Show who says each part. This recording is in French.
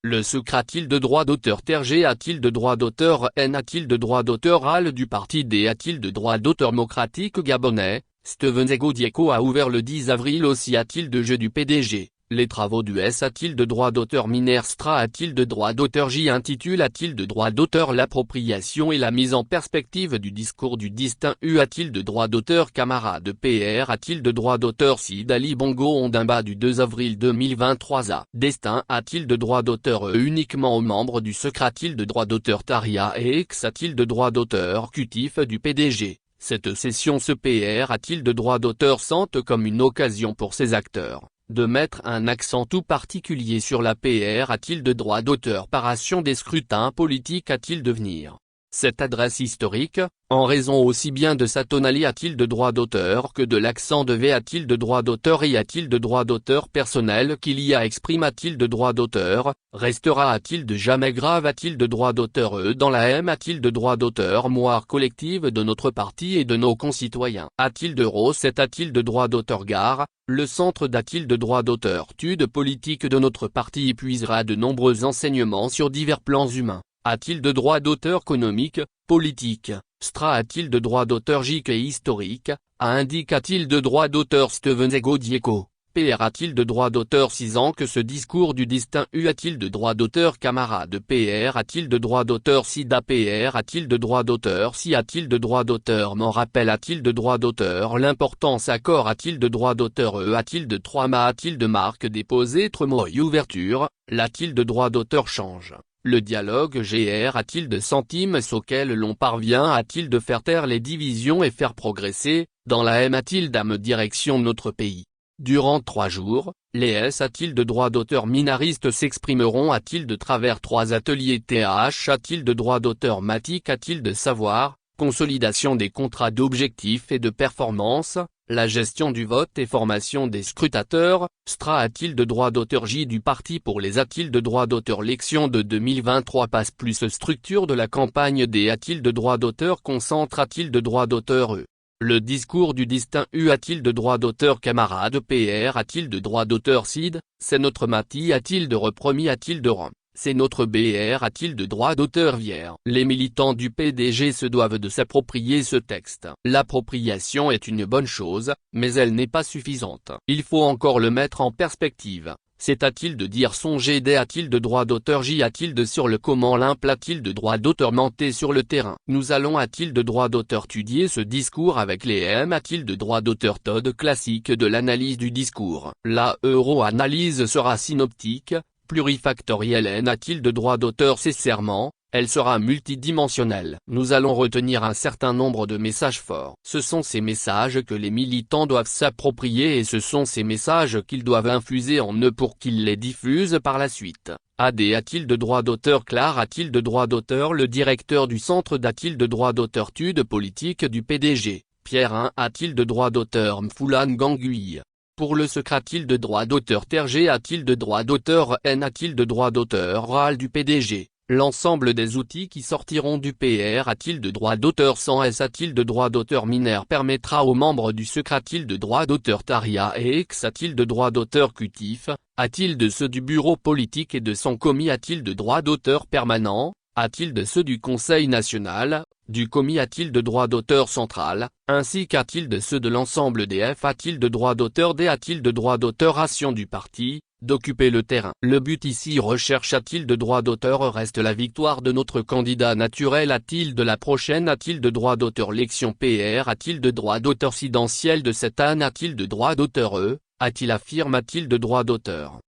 Speaker 1: Le SEC a-t-il de droit d'auteur TRG a-t-il de droit d'auteur N a-t-il de droit d'auteur AL du parti D a-t-il de droit d'auteur démocratique gabonais, Steven Ego Dieko a ouvert le 10 avril aussi a-t-il de jeu du PDG, les travaux du S a-t-il de droit d'auteur Minerstra a-t-il de droit d'auteur J intitule a-t-il de droit d'auteur l'appropriation et la mise en perspective du discours du distinct U a-t-il de droit d'auteur camarade PR a-t-il de droit d'auteur Sid Ali Bongo Ondimba du 2 avril 2023 A Destin a-t-il de droit d'auteur uniquement aux membres du SEC a-t-il de droit d'auteur Taria et X a-t-il de droit d'auteur Cutif du PDG. Cette session ce PR a-t-il de droit d'auteur sente comme une occasion pour ses acteurs de mettre un accent tout particulier sur la PR a-t-il de droit d'auteur paration des scrutins politiques a-t-il de venir. Cette adresse historique, en raison aussi bien de sa tonalité a-t-il de droit d'auteur que de l'accent de V a-t-il de droit d'auteur y a-t-il de droit d'auteur personnel qu'il y a exprime a-t-il de droit d'auteur, restera a-t-il de jamais grave a-t-il de droit d'auteur E dans la M a-t-il de droit d'auteur moire collective de notre parti et de nos concitoyens a-t-il de Rosette a-t-il de droit d'auteur Gare, le centre d'a-t-il de droit d'auteur Tude politique de notre parti y puisera de nombreux enseignements sur divers plans humains. A-t-il de droit d'auteur économique, politique, Stra a-t-il de droit d'auteur gique et historique, A indique a-t-il de droit d'auteur Steven Ego Dieko, PR a-t-il de droit d'auteur 6 ans que ce discours du distinct U a-t-il de droit d'auteur camarade PR a-t-il de droit d'auteur Sida PR a-t-il de droit d'auteur Si a-t-il de droit d'auteur m'en rappelle a-t-il de droit d'auteur l'importance accord a-t-il de droit d'auteur E a-t-il de 3 ma a-t-il de marque déposée Tremo et ouverture, l'a-t-il de droit d'auteur change. Le dialogue GR a-t-il de centimes auquel l'on parvient a-t-il de faire taire les divisions et faire progresser, dans la M a-t-il d'âme direction notre pays. Durant 3 jours, les S a-t-il de droit d'auteur minaristes s'exprimeront a-t-il de travers 3 ateliers TAH a-t-il de droit d'auteur matique a-t-il de savoir, consolidation des contrats d'objectifs et de performance, la gestion du vote et formation des scrutateurs, Stra a-t-il de droit d'auteur J du parti pour les a-t-il de droit d'auteur l'élection de 2023 passe plus structure de la campagne D a-t-il de droit d'auteur concentre a-t-il de droit d'auteur E. Le discours du distinct U a-t-il de droit d'auteur camarade PR a-t-il de droit d'auteur Sid, c'est notre Mati a-t-il de repromis a-t-il de Rome, c'est notre BR a-t-il de droit d'auteur Vière. Les militants du PDG se doivent de s'approprier ce texte. L'appropriation est une bonne chose, mais elle n'est pas suffisante. Il faut encore le mettre en perspective. C'est a-t-il de dire son GD a-t-il de droit d'auteur J a-t-il de sur le comment l'imp a-t-il de droit d'auteur menté sur le terrain. Nous allons a-t-il de droit d'auteur étudier ce discours avec les M a-t-il de droit d'auteur Todd classique de l'analyse du discours. La euro-analyse sera synoptique, plurifactorielle N a-t-il de droit d'auteur c'est serment, elle sera multidimensionnelle. Nous allons retenir un certain nombre de messages forts. Ce sont ces messages que les militants doivent s'approprier et ce sont ces messages qu'ils doivent infuser en eux pour qu'ils les diffusent par la suite. AD a-t-il de droit d'auteur Clar a-t-il de droit d'auteur le directeur du centre d'a-t-il de droit d'auteur Tude politique du PDG, Pierre 1 a-t-il de droit d'auteur Mfoulan Gangui. Pour le SEC a-t-il de droit d'auteur TRG a-t-il de droit d'auteur N a-t-il de droit d'auteur RAL du PDG. L'ensemble des outils qui sortiront du PR a-t-il de droit d'auteur sans S a-t-il de droit d'auteur mineur permettra aux membres du SEC a-t-il de droit d'auteur Taria et X a-t-il de droit d'auteur Cutif, a-t-il de ceux du bureau politique et de son commis a-t-il de droit d'auteur permanent, a-t-il de ceux du Conseil national, du commis a-t-il de droit d'auteur central, ainsi qu'a-t-il de ceux de l'ensemble des F a-t-il de droit d'auteur D a-t-il de droit d'auteur ration du parti, d'occuper le terrain. Le but ici recherche a-t-il de droit d'auteur reste la victoire de notre candidat naturel a-t-il de la prochaine a-t-il de droit d'auteur l'élection PR a-t-il de droit d'auteur sidentiel de cette année a-t-il de droit d'auteur E, a-t-il affirme a-t-il de droit d'auteur.